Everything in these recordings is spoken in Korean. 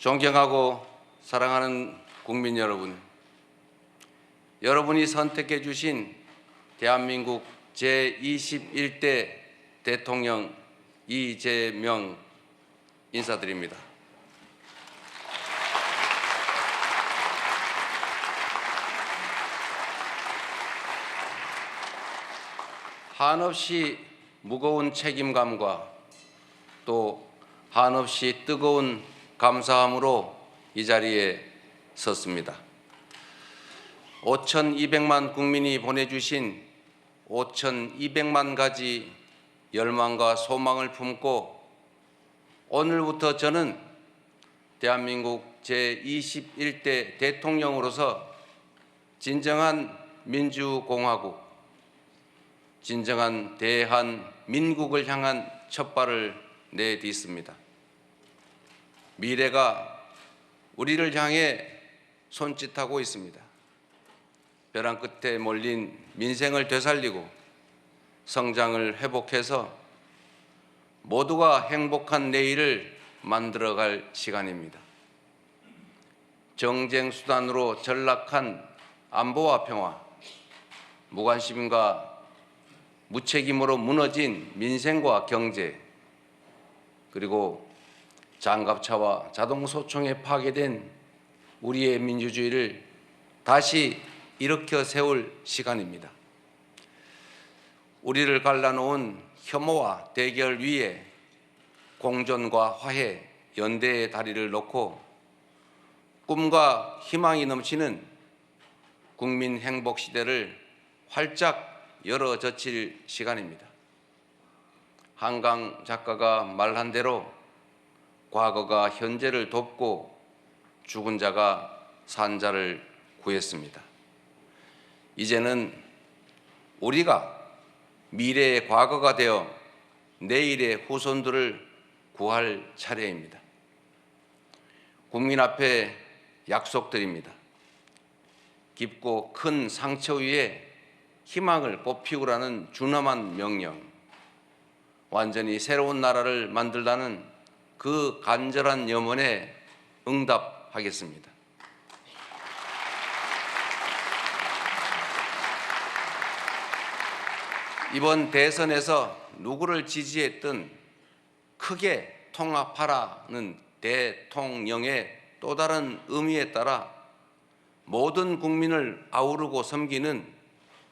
존경하고 사랑하는 국민 여러분, 여러분이 선택해 주신 대한민국 제21대 대통령 이재명 인사드립니다. 한없이 무거운 책임감과 또 한없이 뜨거운 감사함으로 이 자리에 섰습니다. 5,200만 국민이 보내주신 5,200만 가지 열망과 소망을 품고 오늘부터 저는 대한민국 제21대 대통령으로서 진정한 민주공화국, 진정한 대한민국을 향한 첫발을 내딛습니다. 미래가 우리를 향해 손짓하고 있습니다. 벼랑 끝에 몰린 민생을 되살리고 성장을 회복해서 모두가 행복한 내일을 만들어갈 시간입니다. 정쟁 수단으로 전락한 안보와 평화, 무관심과 무책임으로 무너진 민생과 경제, 그리고 장갑차와 자동소총에 파괴된 우리의 민주주의를 다시 일으켜 세울 시간입니다. 우리를 갈라놓은 혐오와 대결 위에 공존과 화해, 연대의 다리를 놓고 꿈과 희망이 넘치는 국민 행복 시대를 활짝 열어젖힐 시간입니다. 한강 작가가 말한 대로 과거가 현재를 돕고 죽은 자가 산 자를 구했습니다. 이제는 우리가 미래의 과거가 되어 내일의 후손들을 구할 차례입니다. 국민 앞에 약속드립니다. 깊고 큰 상처 위에 희망을 꽃피우라는 준엄한 명령, 완전히 새로운 나라를 만들라는 그 간절한 염원에 응답하겠습니다. 이번 대선에서 누구를 지지했든 크게 통합하라는 대통령의 또 다른 의미에 따라 모든 국민을 아우르고 섬기는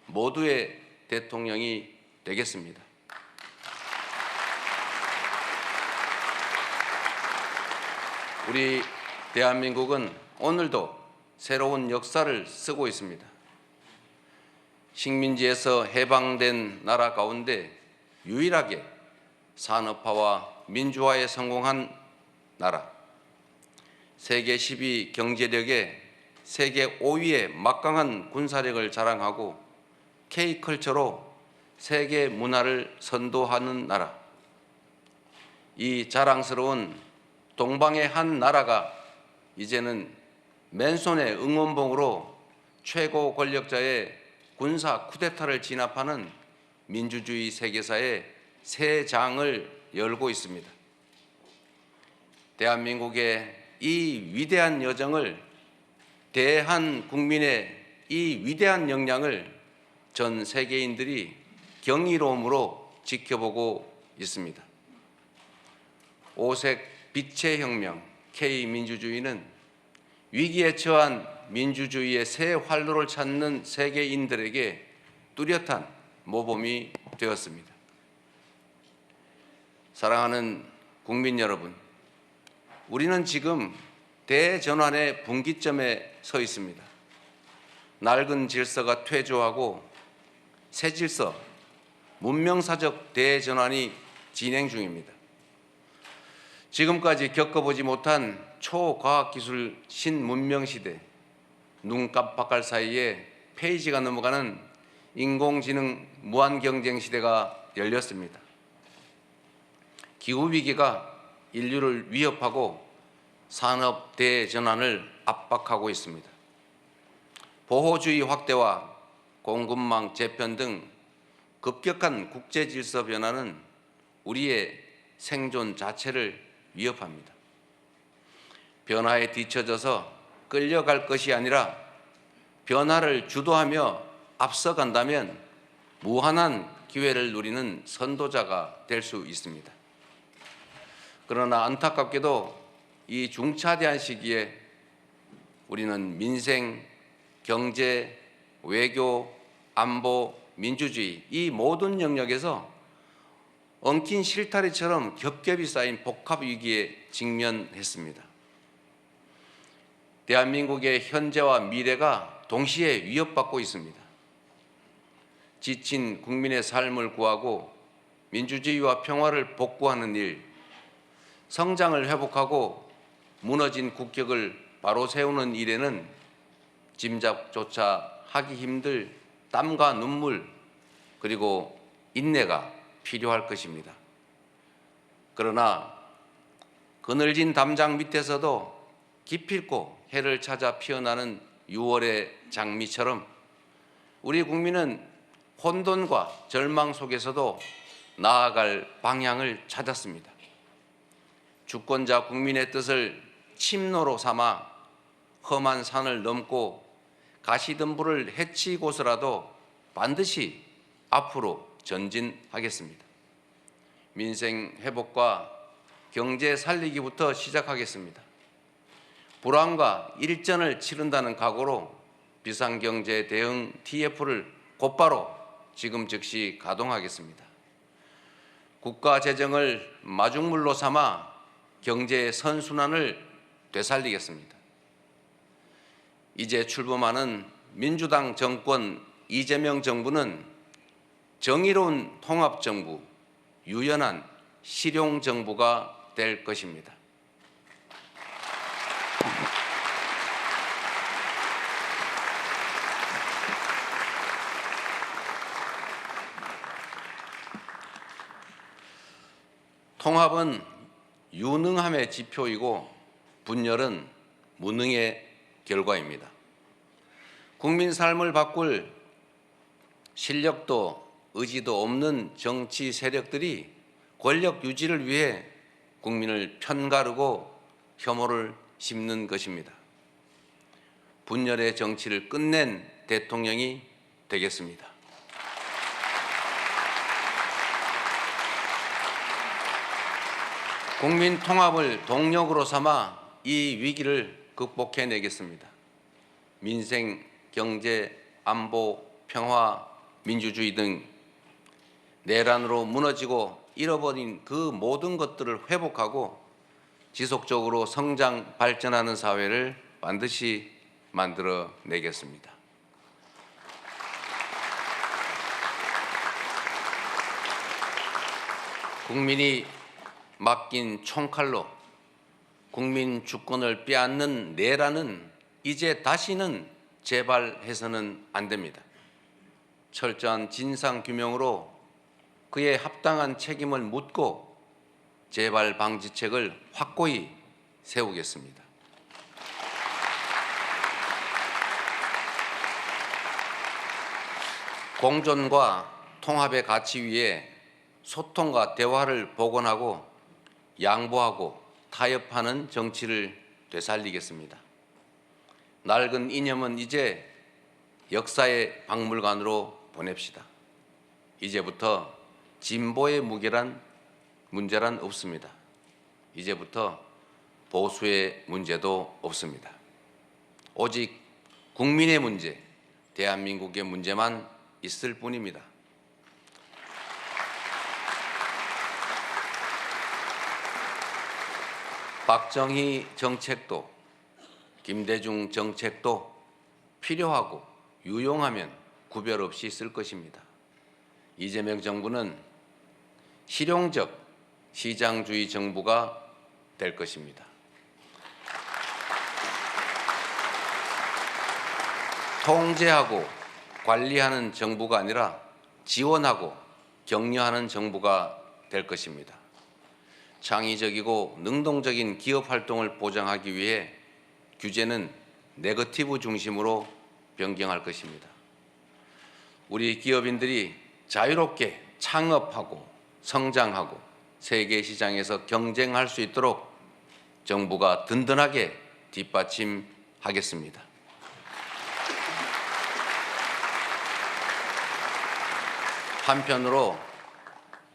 모두의 대통령이 되겠습니다. 우리 대한민국은 오늘도 새로운 역사를 쓰고 있습니다. 식민지에서 해방된 나라 가운데 유일하게 산업화와 민주화에 성공한 나라, 세계 10위 경제력에 세계 5위의 막강한 군사력을 자랑하고 K컬처로 세계 문화를 선도하는 나라, 이 자랑스러운 동방의 한 나라가 이제는 맨손의 응원봉으로 최고 권력자의 군사 쿠데타를 진압하는 민주주의 세계사의 새 장을 열고 있습니다. 대한민국의 이 위대한 여정을, 대한국민의 이 위대한 역량을 전 세계인들이 경이로움으로 지켜보고 있습니다. 오색 빛의 혁명, K민주주의는 위기에 처한 민주주의의 새 활로를 찾는 세계인들에게 뚜렷한 모범이 되었습니다. 사랑하는 국민 여러분, 우리는 지금 대전환의 분기점에 서 있습니다. 낡은 질서가 퇴조하고 새 질서, 문명사적 대전환이 진행 중입니다. 지금까지 겪어보지 못한 초과학기술 신문명시대, 눈 깜빡할 사이에 페이지가 넘어가는 인공지능 무한경쟁 시대가 열렸습니다. 기후위기가 인류를 위협하고 산업 대전환을 압박하고 있습니다. 보호주의 확대와 공급망 재편 등 급격한 국제질서 변화는 우리의 생존 자체를 위협합니다. 변화에 뒤처져서 끌려갈 것이 아니라 변화를 주도하며 앞서간다면 무한한 기회를 누리는 선도자가 될 수 있습니다. 그러나 안타깝게도 이 중차대한 시기에 우리는 민생, 경제, 외교, 안보, 민주주의 이 모든 영역에서 엉킨 실타래처럼 겹겹이 쌓인 복합 위기에 직면했습니다. 대한민국의 현재와 미래가 동시에 위협받고 있습니다. 지친 국민의 삶을 구하고 민주주의와 평화를 복구하는 일, 성장을 회복하고 무너진 국격을 바로 세우는 일에는 짐작조차 하기 힘들 땀과 눈물 그리고 인내가 필요할 것입니다. 그러나 그늘진 담장 밑에서도 기필코 해를 찾아 피어나는 6월의 장미처럼 우리 국민은 혼돈과 절망 속에서도 나아갈 방향을 찾았습니다. 주권자 국민의 뜻을 침노로 삼아 험한 산을 넘고 가시덤불을 헤치고서라도 반드시 앞으로 전진하겠습니다. 민생 회복과 경제 살리기부터 시작하겠습니다. 불황과 일전을 치른다는 각오로 비상경제 대응 TF를 곧바로 지금 즉시 가동하겠습니다. 국가 재정을 마중물로 삼아 경제의 선순환을 되살리겠습니다. 이제 출범하는 민주당 정권 이재명 정부는 정의로운 통합정부, 유연한 실용정부가 될 것입니다. 통합은 유능함의 지표이고 분열은 무능의 결과입니다. 국민 삶을 바꿀 실력도 의지도 없는 정치 세력들이 권력 유지를 위해 국민을 편가르고 혐오를 심는 것입니다. 분열의 정치를 끝낸 대통령이 되겠습니다. 국민 통합을 동력으로 삼아 이 위기를 극복해내겠습니다. 민생, 경제, 안보, 평화, 민주주의 등 내란으로 무너지고 잃어버린 그 모든 것들을 회복하고 지속적으로 성장, 발전하는 사회를 반드시 만들어내겠습니다. 국민이 맡긴 총칼로 국민 주권을 빼앗는 내란은 이제 다시는 재발해서는 안 됩니다. 철저한 진상규명으로 그에 합당한 책임을 묻고 재발 방지책을 확고히 세우겠습니다. 공존과 통합의 가치 위에 소통과 대화를 복원하고 양보하고 타협하는 정치를 되살리겠습니다. 낡은 이념은 이제 역사의 박물관으로 보냅시다. 이제부터 진보의 문제란 없습니다. 이제부터 보수의 문제도 없습니다. 오직 국민의 문제, 대한민국의 문제만 있을 뿐입니다. 박정희 정책도 김대중 정책도 필요하고 유용하면 구별 없이 쓸 것입니다. 이재명 정부는 실용적 시장주의 정부가 될 것입니다. 통제하고 관리하는 정부가 아니라 지원하고 격려하는 정부가 될 것입니다. 창의적이고 능동적인 기업 활동을 보장하기 위해 규제는 네거티브 중심으로 변경할 것입니다. 우리 기업인들이 자유롭게 창업하고 성장하고 세계 시장에서 경쟁할 수 있도록 정부가 든든하게 뒷받침하겠습니다. 한편으로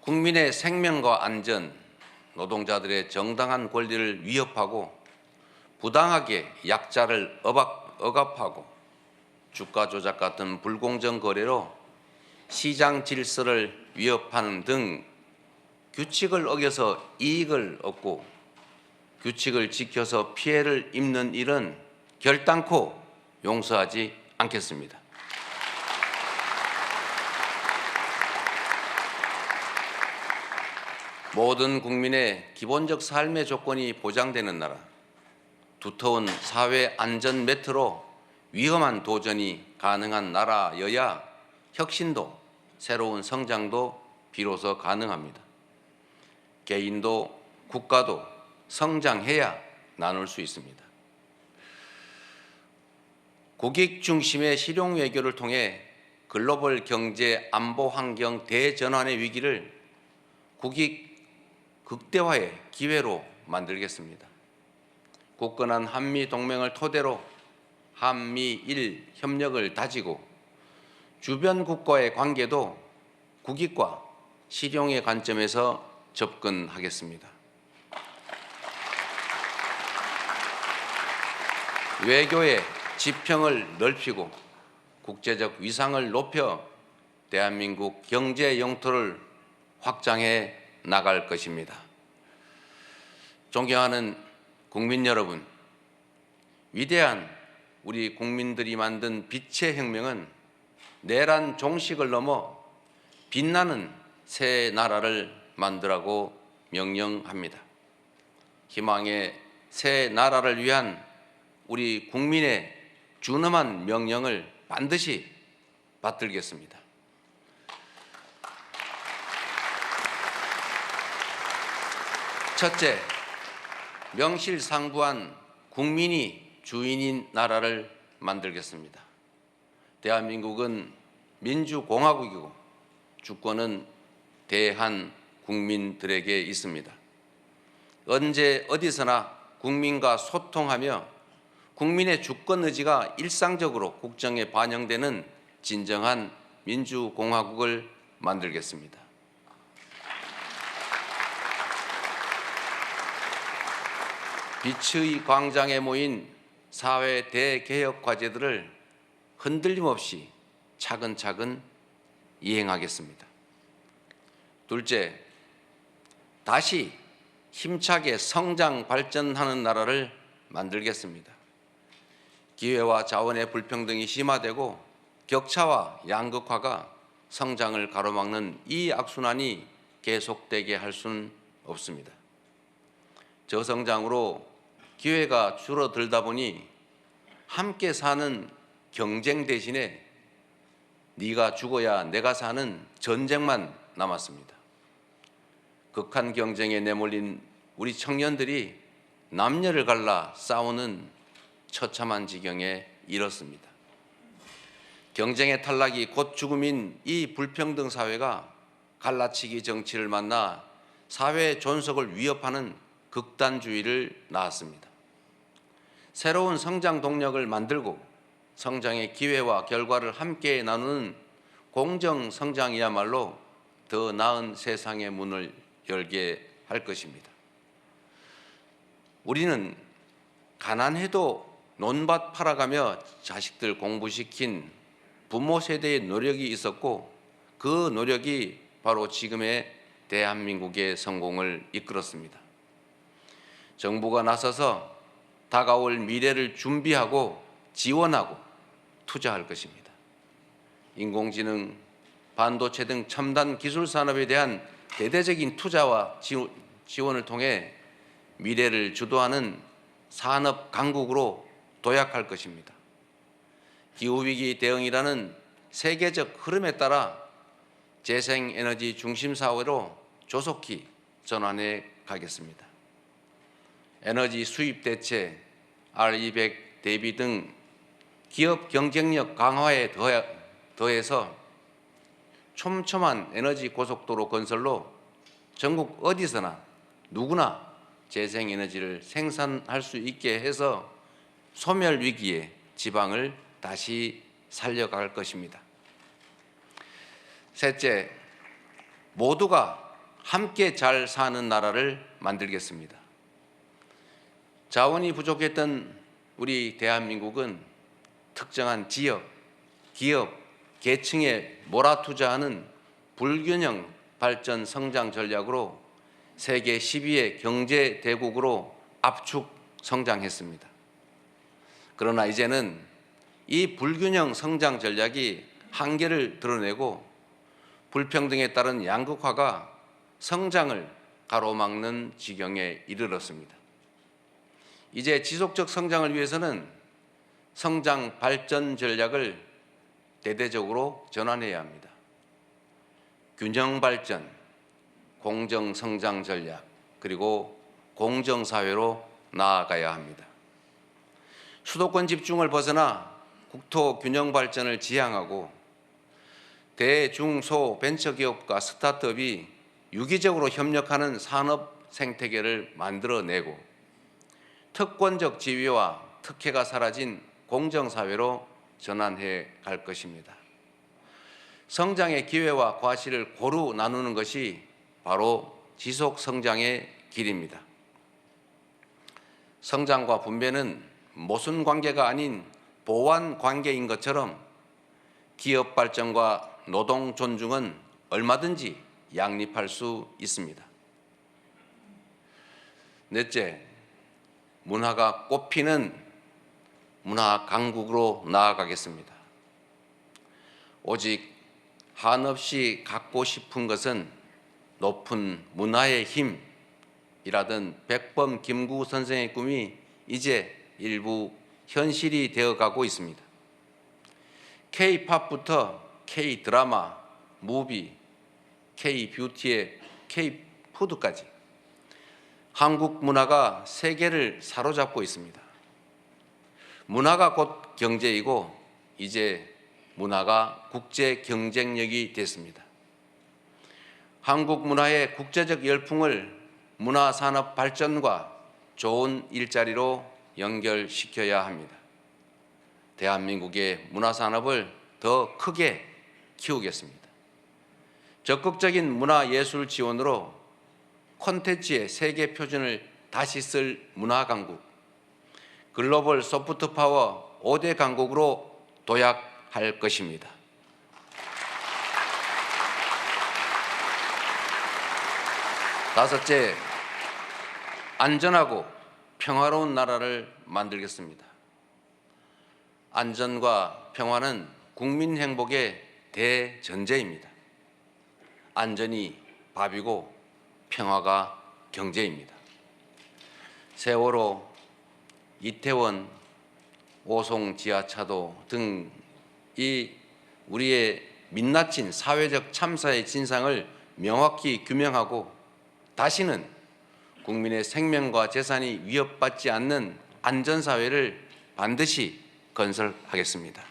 국민의 생명과 안전, 노동자들의 정당한 권리를 위협하고 부당하게 약자를 억압하고 주가 조작 같은 불공정 거래로 시장 질서를 위협하는 등 규칙을 어겨서 이익을 얻고 규칙을 지켜서 피해를 입는 일은 결단코 용서하지 않겠습니다. 모든 국민의 기본적 삶의 조건이 보장되는 나라, 두터운 사회 안전 매트로 위험한 도전이 가능한 나라여야 혁신도 새로운 성장도 비로소 가능합니다. 개인도 국가도 성장해야 나눌 수 있습니다. 국익 중심의 실용 외교를 통해 글로벌 경제 안보 환경 대전환의 위기를 국익 극대화의 기회로 만들겠습니다. 굳건한 한미 동맹을 토대로 한미일 협력을 다지고 주변 국가의 관계도 국익과 실용의 관점에서 접근하겠습니다. 외교의 지평을 넓히고 국제적 위상을 높여 대한민국 경제 영토를 확장해 나갈 것입니다. 존경하는 국민 여러분, 위대한 우리 국민들이 만든 빛의 혁명은 내란 종식을 넘어 빛나는 새 나라를 만들라고 명령합니다. 희망의 새 나라를 위한 우리 국민의 준엄한 명령을 반드시 받들겠습니다. 첫째, 명실상부한 국민이 주인인 나라를 만들겠습니다. 대한민국은 민주공화국이고 주권은 대한 국민들에게 있습니다. 언제 어디서나 국민과 소통하며 국민의 주권 의지가 일상적으로 국정에 반영되는 진정한 민주공화국을 만들겠습니다. 빛의 광장에 모인 사회 대개혁 과제들을 흔들림 없이 차근차근 이행하겠습니다. 둘째, 다시 힘차게 성장 발전하는 나라를 만들겠습니다. 기회와 자원의 불평등이 심화되고 격차와 양극화가 성장을 가로막는 이 악순환이 계속되게 할 수는 없습니다. 저성장으로 기회가 줄어들다 보니 함께 사는 경쟁 대신에 네가 죽어야 내가 사는 전쟁만 남았습니다. 극한 경쟁에 내몰린 우리 청년들이 남녀를 갈라 싸우는 처참한 지경에 이르렀습니다. 경쟁의 탈락이 곧 죽음인 이 불평등 사회가 갈라치기 정치를 만나 사회 존속을 위협하는 극단주의를 낳았습니다. 새로운 성장 동력을 만들고 성장의 기회와 결과를 함께 나누는 공정 성장이야말로 더 나은 세상의 문을 열게 할 것입니다. 우리는 가난해도 논밭 팔아가며 자식들 공부시킨 부모 세대의 노력이 있었고 그 노력이 바로 지금의 대한민국의 성공을 이끌었습니다. 정부가 나서서 다가올 미래를 준비하고 지원하고 투자할 것입니다. 인공지능, 반도체 등 첨단 기술 산업에 대한 대대적인 투자와 지원을 통해 미래를 주도하는 산업 강국으로 도약할 것입니다. 기후위기 대응이라는 세계적 흐름에 따라 재생에너지 중심 사회로 조속히 전환해 가겠습니다. 에너지 수입 대체, R200 대비 등 기업 경쟁력 강화에 더해서 촘촘한 에너지 고속도로 건설로 전국 어디서나 누구나 재생에너지를 생산할 수 있게 해서 소멸 위기에 지방을 다시 살려갈 것입니다. 셋째, 모두가 함께 잘 사는 나라를 만들겠습니다. 자원이 부족했던 우리 대한민국은 특정한 지역, 기업, 계층에 몰아투자하는 불균형 발전 성장 전략으로 세계 10위의 경제 대국으로 압축 성장했습니다. 그러나 이제는 이 불균형 성장 전략이 한계를 드러내고 불평등에 따른 양극화가 성장을 가로막는 지경에 이르렀습니다. 이제 지속적 성장을 위해서는 성장 발전 전략을 대대적으로 전환해야 합니다. 균형 발전, 공정 성장 전략, 그리고 공정 사회로 나아가야 합니다. 수도권 집중을 벗어나 국토 균형 발전을 지향하고 대중소 벤처기업과 스타트업이 유기적으로 협력하는 산업 생태계를 만들어내고 특권적 지위와 특혜가 사라진 공정사회로 전환해 갈 것입니다. 성장의 기회와 과실을 고루 나누는 것이 바로 지속 성장의 길입니다. 성장과 분배는 모순 관계가 아닌 보완 관계인 것처럼 기업 발전과 노동 존중은 얼마든지 양립할 수 있습니다. 넷째, 문화가 꽃피는 문화 강국으로 나아가겠습니다. 오직 한없이 갖고 싶은 것은 높은 문화의 힘이라던 백범 김구 선생의 꿈이 이제 일부 현실이 되어가고 있습니다. K-팝부터 K-드라마, 무비, K-뷰티의 K-푸드까지 한국 문화가 세계를 사로잡고 있습니다. 문화가 곧 경제이고 이제 문화가 국제 경쟁력이 됐습니다. 한국 문화의 국제적 열풍을 문화산업 발전과 좋은 일자리로 연결시켜야 합니다. 대한민국의 문화산업을 더 크게 키우겠습니다. 적극적인 문화예술 지원으로 콘텐츠의 세계 표준을 다시 쓸 문화강국, 글로벌 소프트파워 5대 강국으로 도약할 것입니다. 다섯째, 안전하고 평화로운 나라를 만들겠습니다. 안전과 평화는 국민 행복의 대전제입니다. 안전이 밥이고 평화가 경제입니다. 세월호, 이태원, 오송 지하차도 등 이 우리의 민낯진 사회적 참사의 진상을 명확히 규명하고 다시는 국민의 생명과 재산이 위협받지 않는 안전사회를 반드시 건설하겠습니다.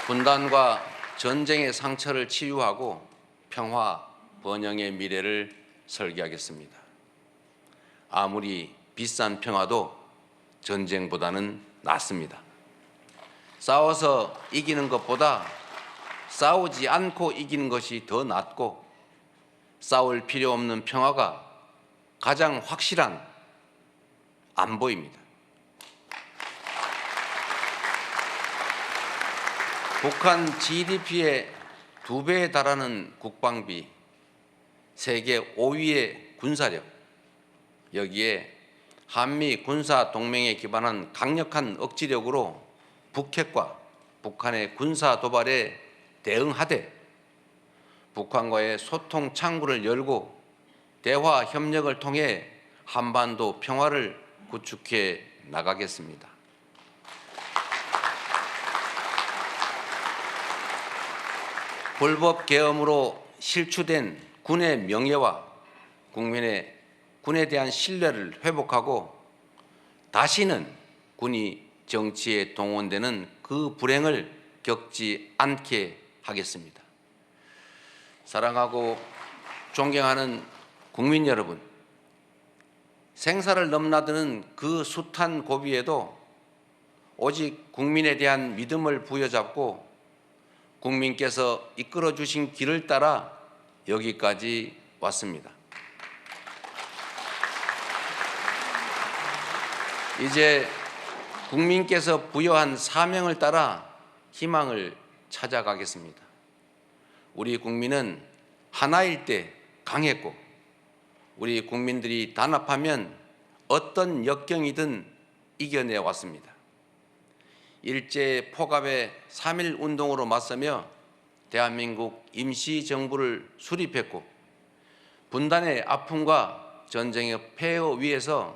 분단과 전쟁의 상처를 치유하고 평화, 번영의 미래를 설계하겠습니다. 아무리 비싼 평화도 전쟁보다는 낫습니다. 싸워서 이기는 것보다 싸우지 않고 이기는 것이 더 낫고 싸울 필요 없는 평화가 가장 확실한 안보입니다. 북한 GDP의 2배에 달하는 국방비, 세계 5위의 군사력, 여기에 한미 군사 동맹에 기반한 강력한 억지력으로 북핵과 북한의 군사 도발에 대응하되 북한과의 소통 창구를 열고 대화 협력을 통해 한반도 평화를 구축해 나가겠습니다. 불법 계엄으로 실추된 군의 명예와 군에 대한 신뢰를 회복하고 다시는 군이 정치에 동원되는 그 불행을 겪지 않게 하겠습니다. 사랑하고 존경하는 국민 여러분, 생사를 넘나드는 그 숱한 고비에도 오직 국민에 대한 믿음을 부여잡고 국민께서 이끌어 주신 길을 따라 여기까지 왔습니다. 이제 국민께서 부여한 사명을 따라 희망을 찾아가겠습니다. 우리 국민은 하나일 때 강했고, 우리 국민들이 단합하면 어떤 역경이든 이겨내 왔습니다. 일제 포갑의 3.1 운동으로 맞서며 대한민국 임시정부를 수립했고, 분단의 아픔과 전쟁의 폐허 위에서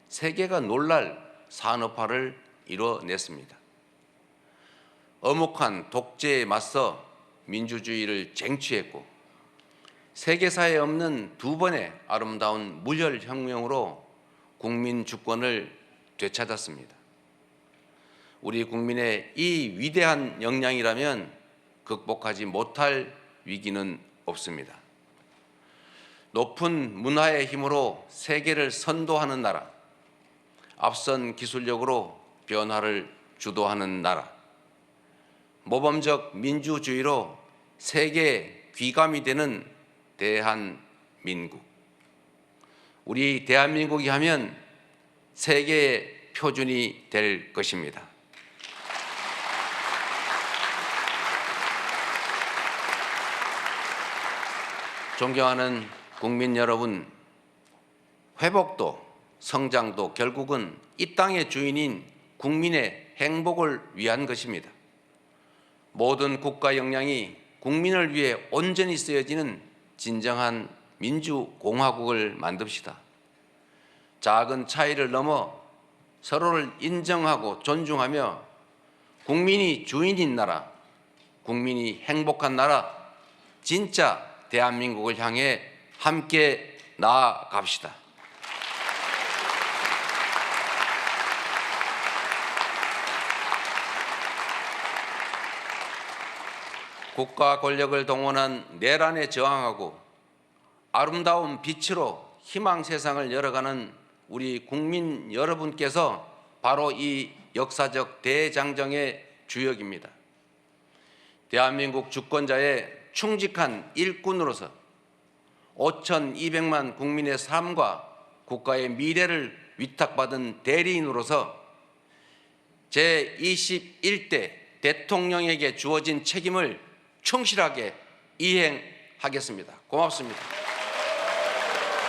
세계가 놀랄 산업화를 이뤄냈습니다. 엄혹한 독재에 맞서 민주주의를 쟁취했고, 세계사에 없는 두 번의 아름다운 무혈혁명으로 국민 주권을 되찾았습니다. 우리 국민의 이 위대한 역량이라면 극복하지 못할 위기는 없습니다. 높은 문화의 힘으로 세계를 선도하는 나라, 앞선 기술력으로 변화를 주도하는 나라, 모범적 민주주의로 세계의 귀감이 되는 대한민국. 우리 대한민국이 하면 세계의 표준이 될 것입니다. 존경하는 국민 여러분, 회복도 성장도 결국은 이 땅의 주인인 국민의 행복을 위한 것입니다. 모든 국가 역량이 국민을 위해 온전히 쓰여지는 진정한 민주공화국을 만듭시다. 작은 차이를 넘어 서로를 인정하고 존중하며 국민이 주인인 나라, 국민이 행복한 나라, 진짜 대한민국을 향해 함께 나아갑시다. 국가 권력을 동원한 내란에 저항하고 아름다운 빛으로 희망 세상을 열어가는 우리 국민 여러분께서 바로 이 역사적 대장정의 주역입니다. 대한민국 주권자의 충직한 일꾼으로서 5,200만 국민의 삶과 국가의 미래를 위탁받은 대리인으로서 제21대 대통령에게 주어진 책임을 충실하게 이행하겠습니다. 고맙습니다.